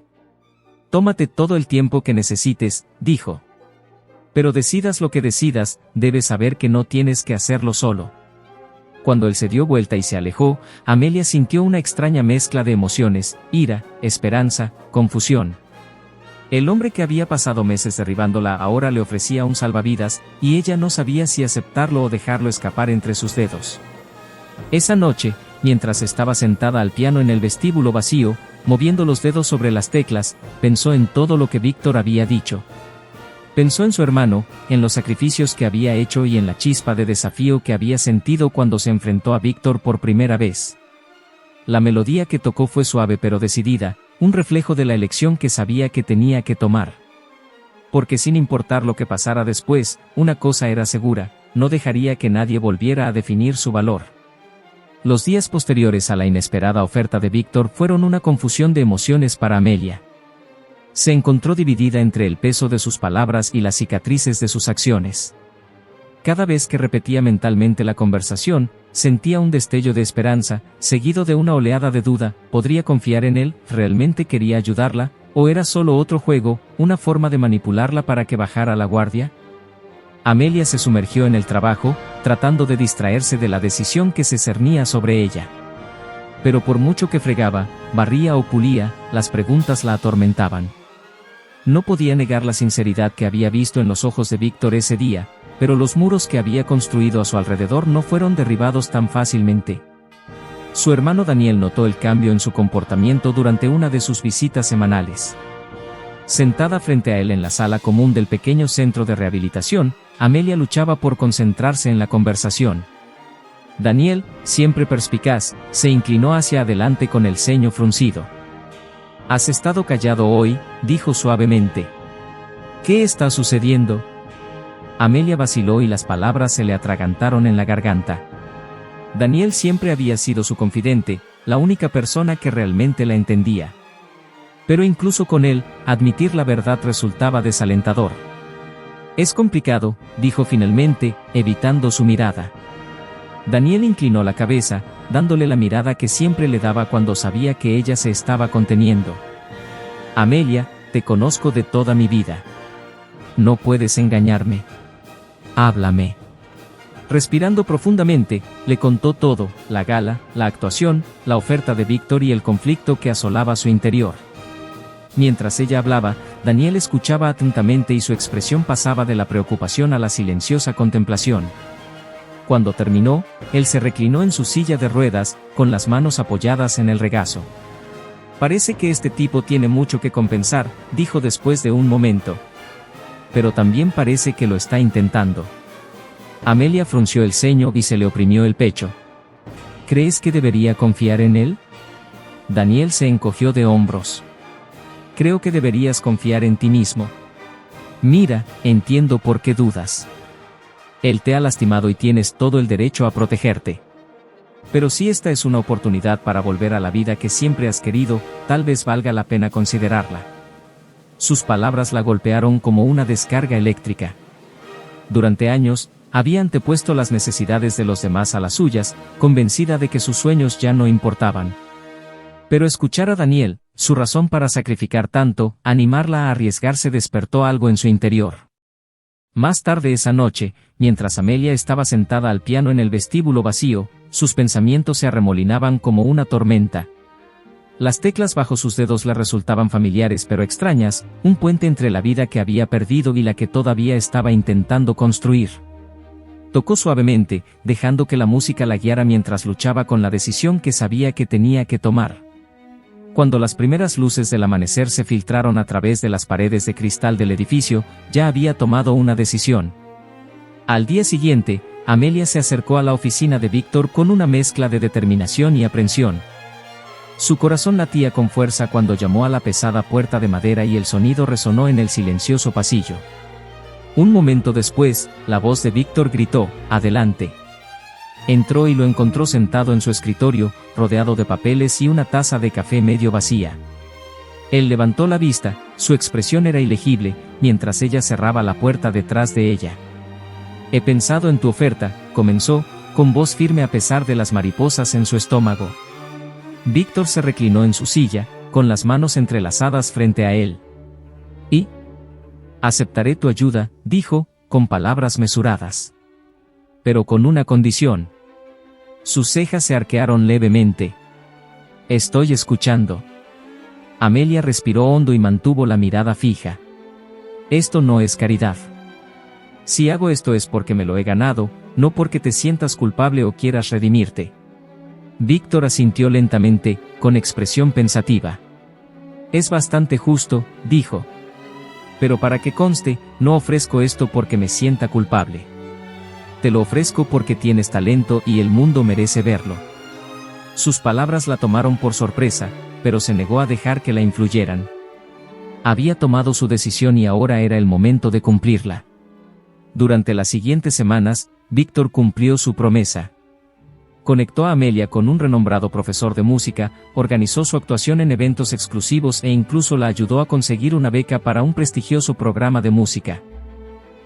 Tómate todo el tiempo que necesites, dijo. Pero decidas lo que decidas, debes saber que no tienes que hacerlo solo. Cuando él se dio vuelta y se alejó, Amelia sintió una extraña mezcla de emociones, ira, esperanza, confusión. El hombre que había pasado meses derribándola ahora le ofrecía un salvavidas, y ella no sabía si aceptarlo o dejarlo escapar entre sus dedos. Esa noche, mientras estaba sentada al piano en el vestíbulo vacío, moviendo los dedos sobre las teclas, pensó en todo lo que Víctor había dicho. Pensó en su hermano, en los sacrificios que había hecho y en la chispa de desafío que había sentido cuando se enfrentó a Víctor por primera vez. La melodía que tocó fue suave pero decidida, un reflejo de la elección que sabía que tenía que tomar. Porque sin importar lo que pasara después, una cosa era segura, no dejaría que nadie volviera a definir su valor. Los días posteriores a la inesperada oferta de Víctor fueron una confusión de emociones para Amelia. Se encontró dividida entre el peso de sus palabras y las cicatrices de sus acciones. Cada vez que repetía mentalmente la conversación, sentía un destello de esperanza, seguido de una oleada de duda. ¿Podría confiar en él? ¿Realmente quería ayudarla? ¿O era solo otro juego, una forma de manipularla para que bajara la guardia? Amelia se sumergió en el trabajo, tratando de distraerse de la decisión que se cernía sobre ella. Pero por mucho que fregaba, barría o pulía, las preguntas la atormentaban. No podía negar la sinceridad que había visto en los ojos de Víctor ese día, pero los muros que había construido a su alrededor no fueron derribados tan fácilmente. Su hermano Daniel notó el cambio en su comportamiento durante una de sus visitas semanales. Sentada frente a él en la sala común del pequeño centro de rehabilitación, Amelia luchaba por concentrarse en la conversación. Daniel, siempre perspicaz, se inclinó hacia adelante con el ceño fruncido. «Has estado callado hoy», dijo suavemente. «¿Qué está sucediendo?» Amelia vaciló y las palabras se le atragantaron en la garganta. Daniel siempre había sido su confidente, la única persona que realmente la entendía. Pero incluso con él, admitir la verdad resultaba desalentador. «Es complicado», dijo finalmente, evitando su mirada. Daniel inclinó la cabeza, dándole la mirada que siempre le daba cuando sabía que ella se estaba conteniendo. «Amelia, te conozco de toda mi vida. No puedes engañarme. Háblame». Respirando profundamente, le contó todo, la gala, la actuación, la oferta de Víctor y el conflicto que asolaba su interior. Mientras ella hablaba, Daniel escuchaba atentamente y su expresión pasaba de la preocupación a la silenciosa contemplación. Cuando terminó, él se reclinó en su silla de ruedas, con las manos apoyadas en el regazo. «Parece que este tipo tiene mucho que compensar», dijo después de un momento. «Pero también parece que lo está intentando». Amelia frunció el ceño y se le oprimió el pecho. «¿Crees que debería confiar en él?» Daniel se encogió de hombros. «Creo que deberías confiar en ti mismo. Mira, entiendo por qué dudas. Él te ha lastimado y tienes todo el derecho a protegerte. Pero si esta es una oportunidad para volver a la vida que siempre has querido, tal vez valga la pena considerarla». Sus palabras la golpearon como una descarga eléctrica. durante años, había antepuesto las necesidades de los demás a las suyas, convencida de que sus sueños ya no importaban. Pero escuchar a Daniel, su razón para sacrificar tanto, animarla a arriesgarse despertó algo en su interior. Más tarde esa noche, mientras Amelia estaba sentada al piano en el vestíbulo vacío, sus pensamientos se arremolinaban como una tormenta. Las teclas bajo sus dedos le resultaban familiares pero extrañas, un puente entre la vida que había perdido y la que todavía estaba intentando construir. Tocó suavemente, dejando que la música la guiara mientras luchaba con la decisión que sabía que tenía que tomar. Cuando las primeras luces del amanecer se filtraron a través de las paredes de cristal del edificio, ya había tomado una decisión. Al día siguiente, Amelia se acercó a la oficina de Víctor con una mezcla de determinación y aprensión. Su corazón latía con fuerza cuando llamó a la pesada puerta de madera y el sonido resonó en el silencioso pasillo. Un momento después, la voz de Víctor gritó, «Adelante». Entró y lo encontró sentado en su escritorio, rodeado de papeles y una taza de café medio vacía. Él levantó la vista, su expresión era ilegible, mientras ella cerraba la puerta detrás de ella. «He pensado en tu oferta», comenzó, con voz firme a pesar de las mariposas en su estómago. Víctor se reclinó en su silla, con las manos entrelazadas frente a él. «¿Y? Aceptaré tu ayuda», dijo, con palabras mesuradas. «Pero con una condición». Sus cejas se arquearon levemente. «Estoy escuchando». Amelia respiró hondo y mantuvo la mirada fija. «Esto no es caridad. Si hago esto es porque me lo he ganado, no porque te sientas culpable o quieras redimirte». Víctor asintió lentamente, con expresión pensativa. «Es bastante justo», dijo. «Pero para que conste, no ofrezco esto porque me sienta culpable. Te lo ofrezco porque tienes talento y el mundo merece verlo». Sus palabras la tomaron por sorpresa, pero se negó a dejar que la influyeran. Había tomado su decisión y ahora era el momento de cumplirla. Durante las siguientes semanas, Víctor cumplió su promesa. Conectó a Amelia con un renombrado profesor de música, organizó su actuación en eventos exclusivos e incluso la ayudó a conseguir una beca para un prestigioso programa de música.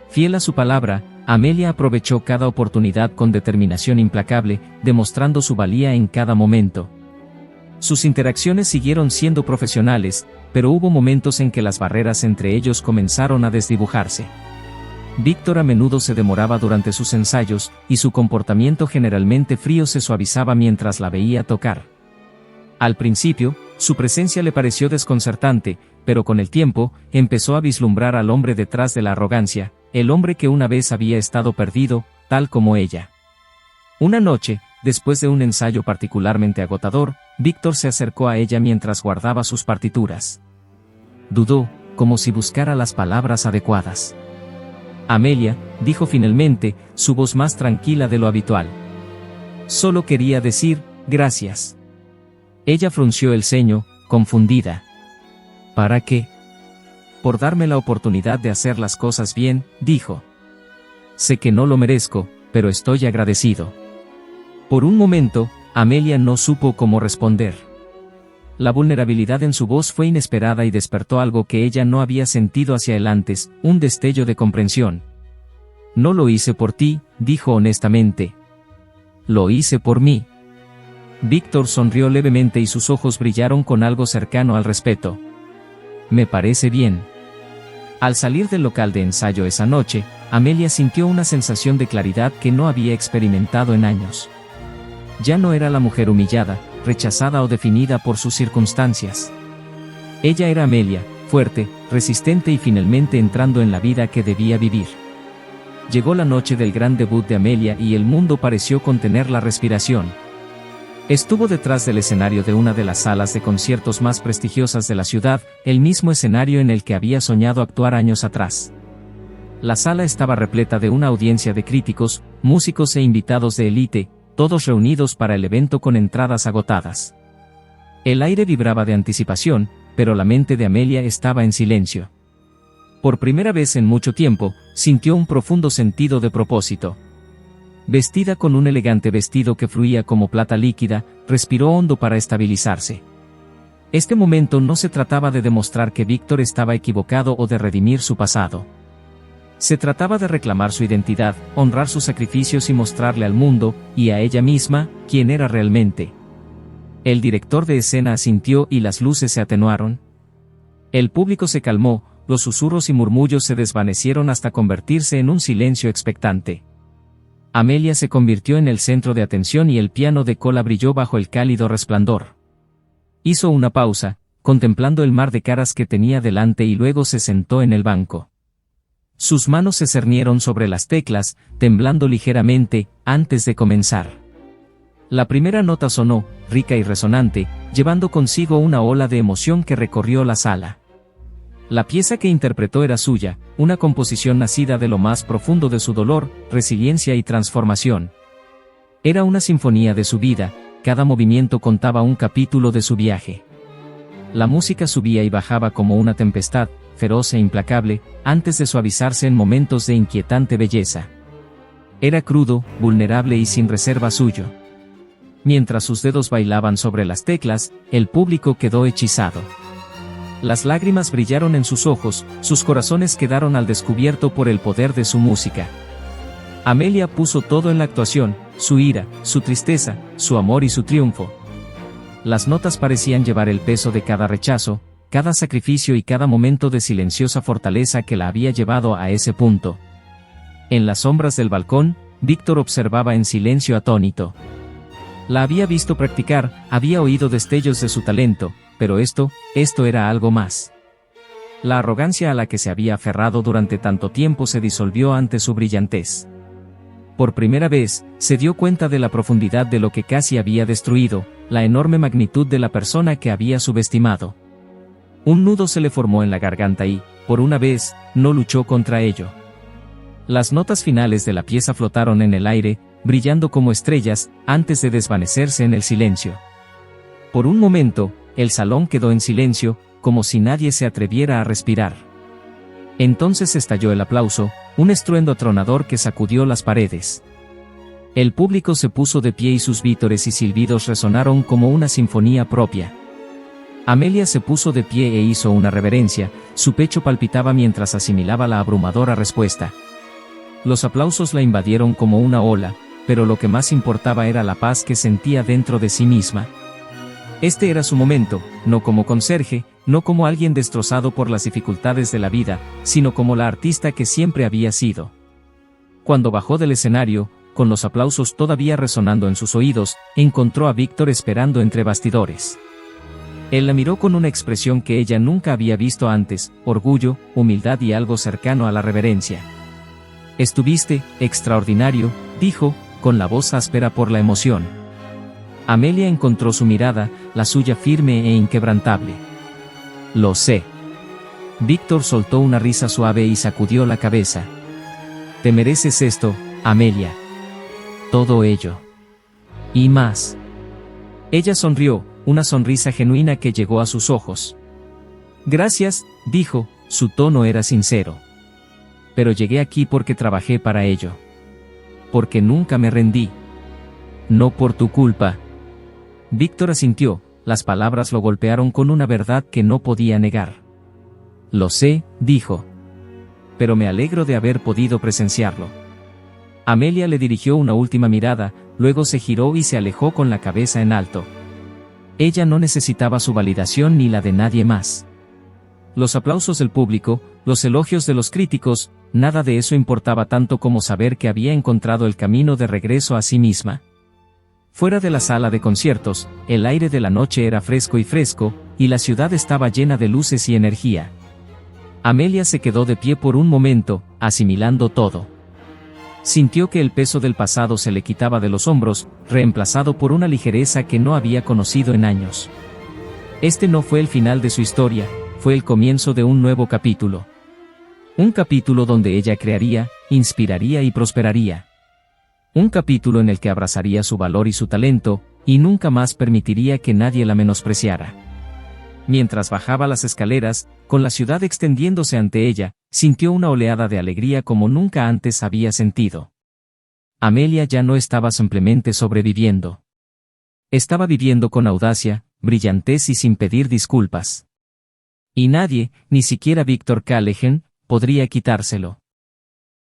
Fiel a su palabra, Amelia aprovechó cada oportunidad con determinación implacable, demostrando su valía en cada momento. Sus interacciones siguieron siendo profesionales, pero hubo momentos en que las barreras entre ellos comenzaron a desdibujarse. Víctor a menudo se demoraba durante sus ensayos, y su comportamiento generalmente frío se suavizaba mientras la veía tocar. Al principio, su presencia le pareció desconcertante, pero con el tiempo, empezó a vislumbrar al hombre detrás de la arrogancia, el hombre que una vez había estado perdido, tal como ella. Una noche, después de un ensayo particularmente agotador, Víctor se acercó a ella mientras guardaba sus partituras. Dudó, como si buscara las palabras adecuadas. «Amelia», dijo finalmente, su voz más tranquila de lo habitual. «Solo quería decir, gracias». Ella frunció el ceño, confundida. «¿Para qué?» «Por darme la oportunidad de hacer las cosas bien», dijo. «Sé que no lo merezco, pero estoy agradecido». Por un momento, Amelia no supo cómo responder. La vulnerabilidad en su voz fue inesperada y despertó algo que ella no había sentido hacia él antes, un destello de comprensión. «No lo hice por ti», dijo honestamente. «Lo hice por mí». Víctor sonrió levemente y sus ojos brillaron con algo cercano al respeto. «Me parece bien». Al salir del local de ensayo esa noche, Amelia sintió una sensación de claridad que no había experimentado en años. Ya no era la mujer humillada, rechazada o definida por sus circunstancias. Ella era Amelia, fuerte, resistente y finalmente entrando en la vida que debía vivir. Llegó la noche del gran debut de Amelia y el mundo pareció contener la respiración. Estuvo detrás del escenario de una de las salas de conciertos más prestigiosas de la ciudad, el mismo escenario en el que había soñado actuar años atrás. La sala estaba repleta de una audiencia de críticos, músicos e invitados de élite, todos reunidos para el evento con entradas agotadas. El aire vibraba de anticipación, pero la mente de Amelia estaba en silencio. Por primera vez en mucho tiempo, sintió un profundo sentido de propósito. Vestida con un elegante vestido que fluía como plata líquida, respiró hondo para estabilizarse. Este momento no se trataba de demostrar que Víctor estaba equivocado o de redimir su pasado. Se trataba de reclamar su identidad, honrar sus sacrificios y mostrarle al mundo, y a ella misma, quién era realmente. El director de escena asintió y las luces se atenuaron. El público se calmó, los susurros y murmullos se desvanecieron hasta convertirse en un silencio expectante. Amelia se convirtió en el centro de atención y el piano de cola brilló bajo el cálido resplandor. Hizo una pausa, contemplando el mar de caras que tenía delante y luego se sentó en el banco. Sus manos se cernieron sobre las teclas, temblando ligeramente, antes de comenzar. La primera nota sonó, rica y resonante, llevando consigo una ola de emoción que recorrió la sala. La pieza que interpretó era suya, una composición nacida de lo más profundo de su dolor, resiliencia y transformación. Era una sinfonía de su vida, cada movimiento contaba un capítulo de su viaje. La música subía y bajaba como una tempestad, feroz e implacable, antes de suavizarse en momentos de inquietante belleza. Era crudo, vulnerable y sin reserva suyo. Mientras sus dedos bailaban sobre las teclas, el público quedó hechizado. Las lágrimas brillaron en sus ojos, sus corazones quedaron al descubierto por el poder de su música. Amelia puso todo en la actuación, su ira, su tristeza, su amor y su triunfo. Las notas parecían llevar el peso de cada rechazo, cada sacrificio y cada momento de silenciosa fortaleza que la había llevado a ese punto. En las sombras del balcón, Víctor observaba en silencio atónito. La había visto practicar, había oído destellos de su talento, pero esto era algo más. La arrogancia a la que se había aferrado durante tanto tiempo se disolvió ante su brillantez. Por primera vez, se dio cuenta de la profundidad de lo que casi había destruido, la enorme magnitud de la persona que había subestimado. Un nudo se le formó en la garganta y, por una vez, no luchó contra ello. Las notas finales de la pieza flotaron en el aire, brillando como estrellas, antes de desvanecerse en el silencio. Por un momento, el salón quedó en silencio, como si nadie se atreviera a respirar. Entonces estalló el aplauso, un estruendo atronador que sacudió las paredes. El público se puso de pie y sus vítores y silbidos resonaron como una sinfonía propia. Amelia se puso de pie e hizo una reverencia, su pecho palpitaba mientras asimilaba la abrumadora respuesta. Los aplausos la invadieron como una ola, pero lo que más importaba era la paz que sentía dentro de sí misma. Este era su momento, no como conserje, no como alguien destrozado por las dificultades de la vida, sino como la artista que siempre había sido. Cuando bajó del escenario, con los aplausos todavía resonando en sus oídos, encontró a Víctor esperando entre bastidores. Él la miró con una expresión que ella nunca había visto antes, orgullo, humildad y algo cercano a la reverencia. «Estuviste extraordinario», dijo, con la voz áspera por la emoción. Amelia encontró su mirada, la suya firme e inquebrantable. «Lo sé». Víctor soltó una risa suave y sacudió la cabeza. «Te mereces esto, Amelia. Todo ello. Y más». Ella sonrió, una sonrisa genuina que llegó a sus ojos. «Gracias», dijo, su tono era sincero. «Pero llegué aquí porque trabajé para ello. Porque nunca me rendí. No por tu culpa». Víctor asintió, las palabras lo golpearon con una verdad que no podía negar. «Lo sé», dijo. «Pero me alegro de haber podido presenciarlo». Amelia le dirigió una última mirada, luego se giró y se alejó con la cabeza en alto. Ella no necesitaba su validación ni la de nadie más. Los aplausos del público, los elogios de los críticos, nada de eso importaba tanto como saber que había encontrado el camino de regreso a sí misma. Fuera de la sala de conciertos, el aire de la noche era fresco, y la ciudad estaba llena de luces y energía. Amelia se quedó de pie por un momento, asimilando todo. Sintió que el peso del pasado se le quitaba de los hombros, reemplazado por una ligereza que no había conocido en años. Este no fue el final de su historia, fue el comienzo de un nuevo capítulo. Un capítulo donde ella crearía, inspiraría y prosperaría. Un capítulo en el que abrazaría su valor y su talento, y nunca más permitiría que nadie la menospreciara. Mientras bajaba las escaleras, con la ciudad extendiéndose ante ella, sintió una oleada de alegría como nunca antes había sentido. Amelia ya no estaba simplemente sobreviviendo. Estaba viviendo con audacia, brillantez y sin pedir disculpas. Y nadie, ni siquiera Víctor Callahan, podría quitárselo.